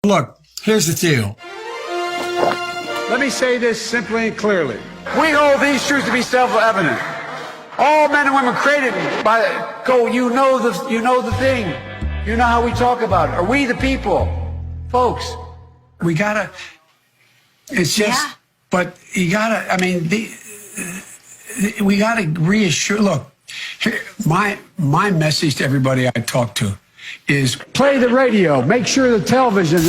Look, here's the deal. Let me say this simply and clearly. We hold these truths to be self-evident. All men and women created by you know the thing. You know how we talk about it. Are we the people? Folks, we gotta, it's just, but you gotta, I mean, we gotta reassure, look, here, my message to everybody I talk to is play the radio, make sure the television,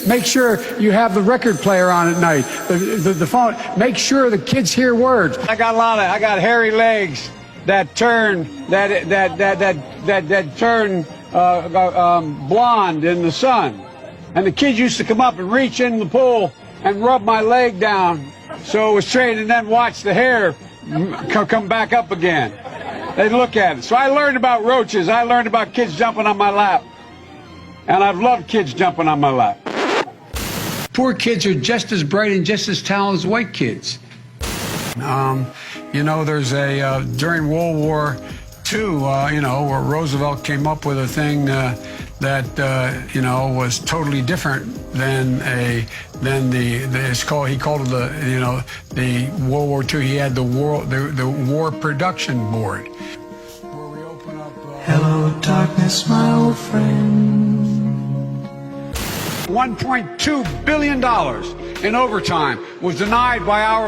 make sure you have the record player on at night, the phone, make sure the kids hear words. I got hairy legs that turn, blonde in the sun. And the kids used to come up and reach in the pool and rub my leg down so it was straight and then watch the hair come back up again. They'd look at it. So I learned about roaches. I learned about kids jumping on my lap. And I've loved kids jumping on my lap. Poor kids are just as bright and just as talented as white kids. You know, there's during World War II, where Roosevelt came up with a thing that was totally different than he called it the World War II. He had the War Production Board. Where we open up. Hello, darkness, my old friend. $1.2 billion in overtime was denied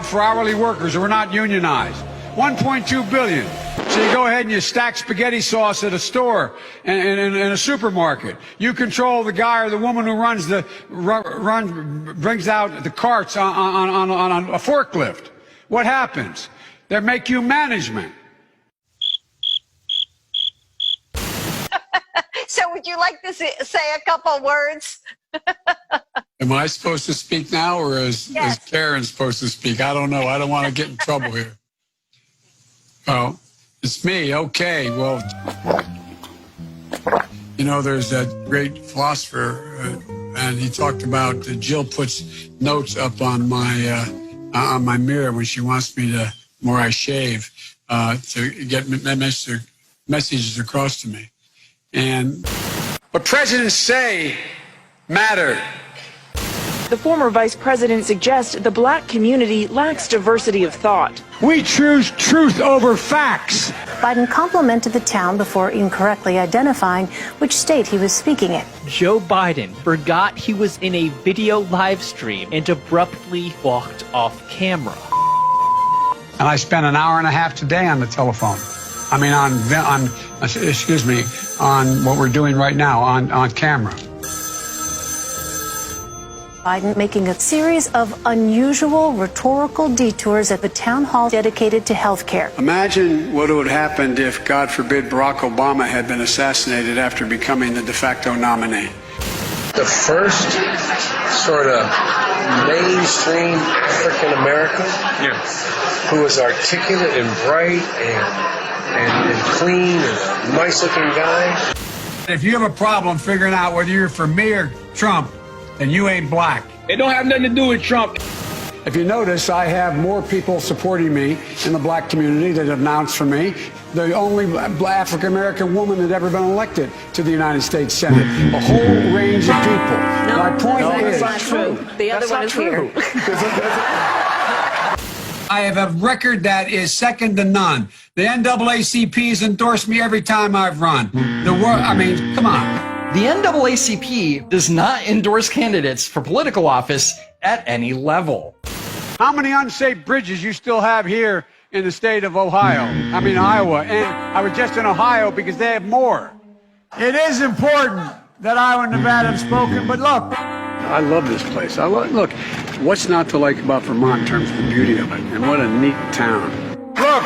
for hourly workers who were not unionized. $1.2 billion. So you go ahead and you stack spaghetti sauce at a store in a supermarket. You control the guy or the woman who brings out the carts on a forklift. What happens? They make you management. So would you like to say a couple words? Am I supposed to speak now, or is Karen supposed to speak? I don't know. I don't want to get in trouble here. Oh, it's me. Okay. Well, there's that great philosopher, and he talked about Jill puts notes up on my mirror when she wants me to, where I shave, to get messages across to me. And what presidents say matter. The former vice president suggests the black community lacks diversity of thought. We choose truth over facts. Biden complimented the town before incorrectly identifying which state he was speaking in. Joe Biden forgot he was in a video live stream and abruptly walked off camera. And I spent an hour and a half today on the telephone. I mean, on what we're doing right now on camera. Biden making a series of unusual rhetorical detours at the town hall dedicated to health care. Imagine what would have happened if, God forbid, Barack Obama had been assassinated after becoming the de facto nominee. The first sort of mainstream African American who was articulate and bright and clean and a nice looking guy. If you have a problem figuring out whether you're for me or Trump, then you ain't black. It don't have nothing to do with Trump. If you notice, I have more people supporting me in the black community that have announced for me. The only African-American woman that ever been elected to the United States Senate. A whole range of people. My point is... That's not true. The other one is here. I have a record that is second to none. The NAACP has endorsed me every time I've run. Come on. The NAACP does not endorse candidates for political office at any level. How many unsafe bridges you still have here in the state of Iowa? And I was just in Ohio because they have more. It is important that Iowa and Nevada have spoken, but look, I love this place. Look, what's not to like about Vermont in terms of the beauty of it, and what a neat town. Look,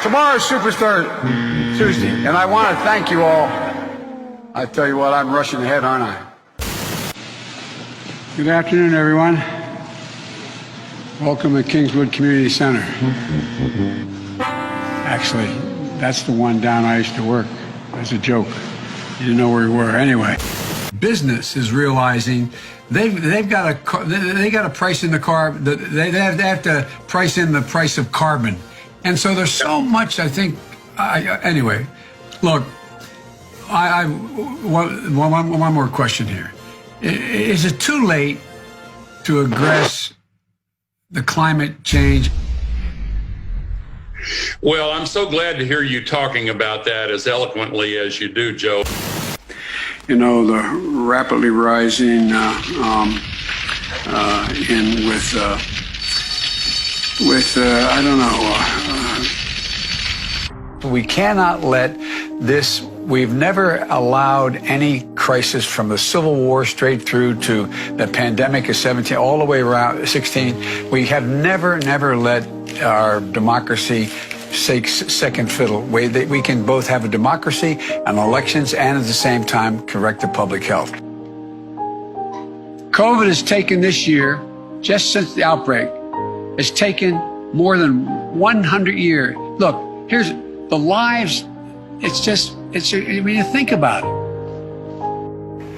tomorrow's Superstar Tuesday, and I want to thank you all. I tell you what, I'm rushing ahead, aren't I? Good afternoon, everyone. Welcome to Kingswood Community Center. Actually, that's the one down I used to work. As a joke. You didn't know where we were. Anyway, business is realizing they've got to price in the they have to price in the price of carbon, and so there's so much. I think. Anyway, look. One more question here. Is it too late to address the climate change? Well, I'm so glad to hear you talking about that as eloquently as you do, Joe. You know, the rapidly rising I don't know. We cannot let this. We've never allowed any crisis from the Civil War straight through to the pandemic of 17, all the way around 16. We have never let our democracy take second fiddle. We can both have a democracy and elections and at the same time correct the public health. COVID has taken this year, just since the outbreak, it's taken more than 100 years. Look, here's the lives. When you think about it.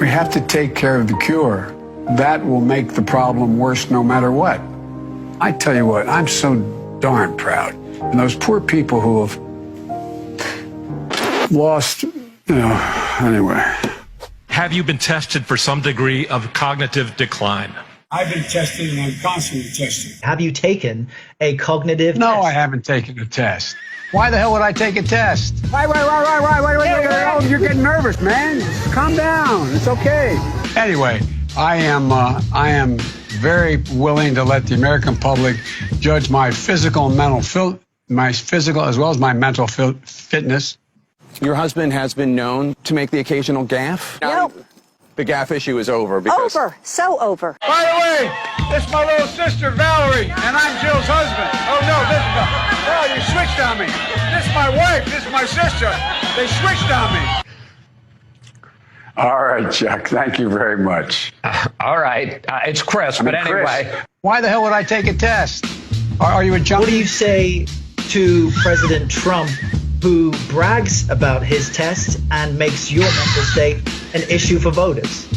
We have to take care of the cure. That will make the problem worse no matter what. I tell you what, I'm so darn proud. And those poor people who have lost, anyway. Have you been tested for some degree of cognitive decline? I've been tested and I'm constantly tested. Have you taken a cognitive test? No, I haven't taken a test. Why the hell would I take a test? Wait, you're getting nervous, man. Calm down. It's okay. Anyway, I am very willing to let the American public judge my physical and mental as well as my mental fitness. Your husband has been known to make the occasional gaffe. Nope. The gaffe issue is over. Over. So over. By the way, this is my little sister, Valerie, and I'm Jill's husband. Oh, no, you switched on me. This is my wife. This is my sister. They switched on me. All right, Chuck. Thank you very much. All right. It's Chris, but anyway. Chris, why the hell would I take a test? Are you a junkie? What do you say to President Trump, who brags about his test and makes your mental state an issue for voters?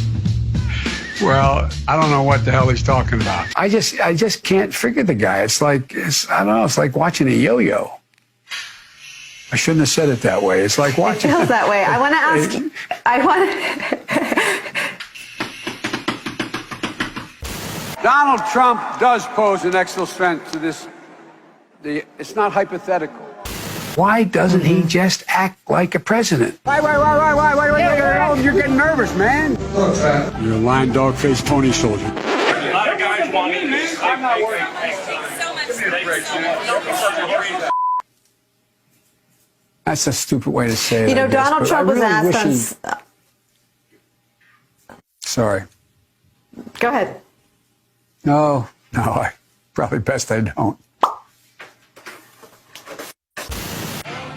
Well, I don't know what the hell he's talking about. I just can't figure the guy. It's like watching a yo-yo. I shouldn't have said it that way. It's like watching. It feels that way. I want to ask. Donald Trump does pose an excellent threat to this. It's not hypothetical. Why doesn't he just act like a president? Why? You're getting nervous, man. You're a lying dog-faced pony soldier. A lot of guys want me to. I'm not worried. That's a stupid way to say it. You know, Donald Trump was asked on. Sorry. Go ahead. No, probably best I don't.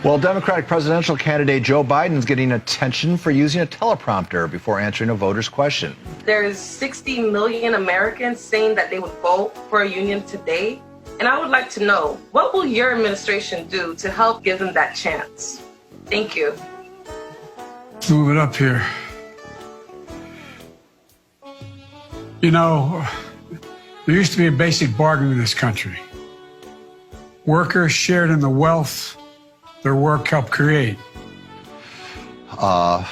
Well, Democratic presidential candidate Joe Biden's getting attention for using a teleprompter before answering a voter's question. There's 60 million Americans saying that they would vote for a union today. And I would like to know, what will your administration do to help give them that chance? Thank you. Let's move it up here. You know, there used to be a basic bargain in this country. Workers shared in the wealth their work helped create. You're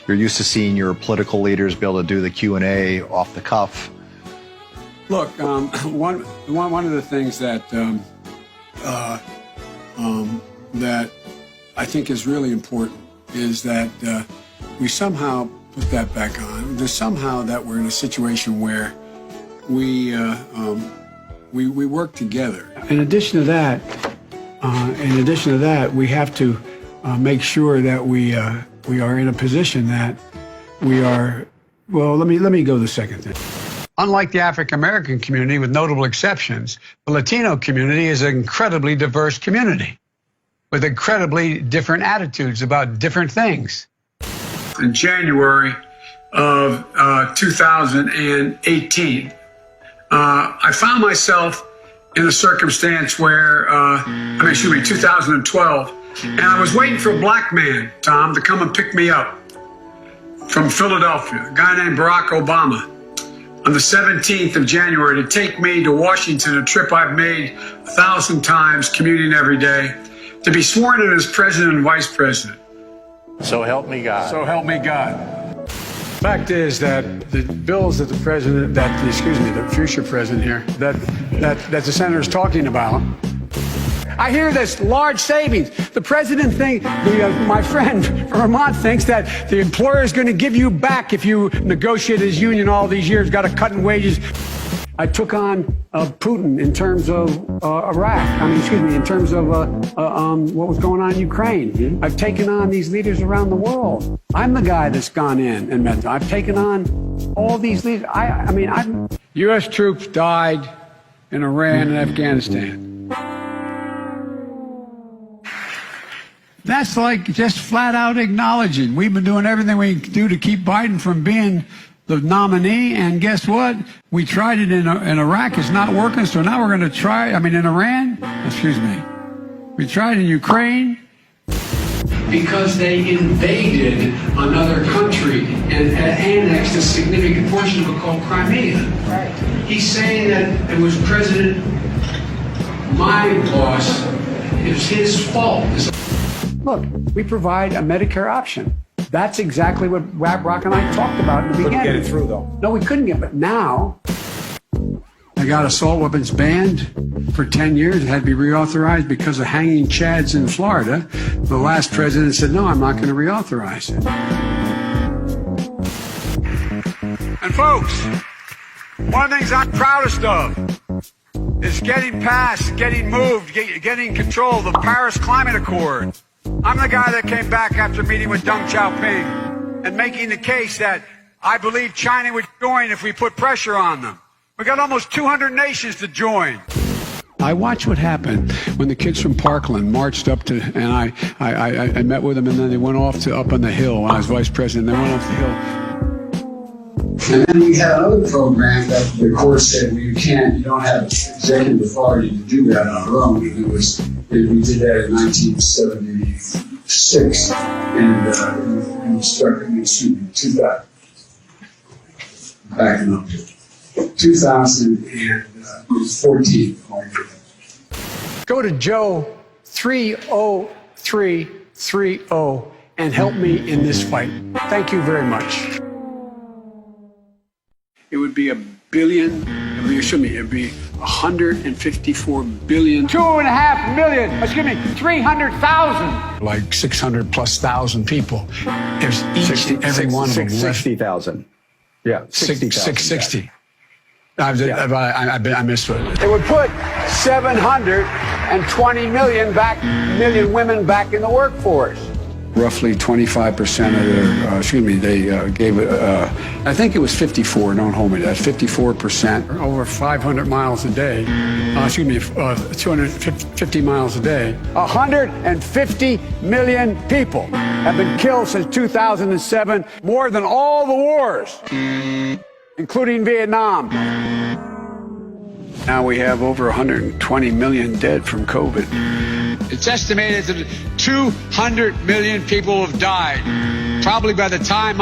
used to seeing your political leaders be able to do the Q&A off the cuff. Look, one of the things that that I think is really important is that we somehow put that back on. There's somehow that we're in a situation where we work together. In addition to that, we have to make sure that we are in a position that we are. Well, let me go to the second thing. Unlike the African American community, with notable exceptions, the Latino community is an incredibly diverse community with incredibly different attitudes about different things. In January of 2018, I found myself in a circumstance where, 2012, and I was waiting for a black man, Tom, to come and pick me up from Philadelphia, a guy named Barack Obama, on the 17th of January to take me to Washington, a trip I've made 1,000 times, commuting every day, to be sworn in as president and vice president. So help me God. So help me God. Fact is that the bills that the future president here, that the senator is talking about, I hear this large savings. The president my friend from Vermont thinks that the employer is going to give you back if you negotiate his union all these years, got a cut in wages. I took on Putin in terms of Iraq. In terms of what was going on in Ukraine. I've taken on these leaders around the world. I'm the guy that's gone in and met them. I've taken on all these leaders. U.S. troops died in Iran and Afghanistan. That's like just flat out acknowledging we've been doing everything we can do to keep Biden from being the nominee, and guess what? We tried it in Iraq. It's not working, so now we're going to try, in Iran, we tried in Ukraine. Because they invaded another country and annexed a significant portion of it called Crimea. Right. He's saying that it was my boss, it was his fault. Look, we provide a Medicare option. That's exactly what Brock and I talked about in the beginning. Couldn't get it through, though. No, we couldn't get it. But now, they got assault weapons banned for 10 years. It had to be reauthorized because of hanging Chads in Florida. The last president said, no, I'm not going to reauthorize it. And folks, one of the things I'm proudest of is getting control of the Paris Climate Accord. I'm the guy that came back after meeting with Deng Xiaoping and making the case that I believe China would join if we put pressure on them. We got almost 200 nations to join. I watched what happened when the kids from Parkland marched up to, and I met with them, and then they went off to up on the hill when I was vice president. They went off the hill. And then we had another program that the court said, well, you don't have executive authority to do that on our own. We did that in 1976, and we started, 2014. Go to Joe 30330 and help me in this fight. Thank you very much. It would be it'd be 154 billion. 2.5 million, 300,000. Like 600,000+ people. There's every one of them. 60,000. Yeah, 60,000. 660. I missed it. It would put 720 million women back in the workforce. Roughly 25% of their, they gave it, I think it was 54, don't hold me to that, 54%, over 500 miles a day, 250 miles a day. 150 million people have been killed since 2007, more than all the wars, including Vietnam. Now we have over 120 million dead from COVID. It's estimated that 200 million people have died. Probably by the time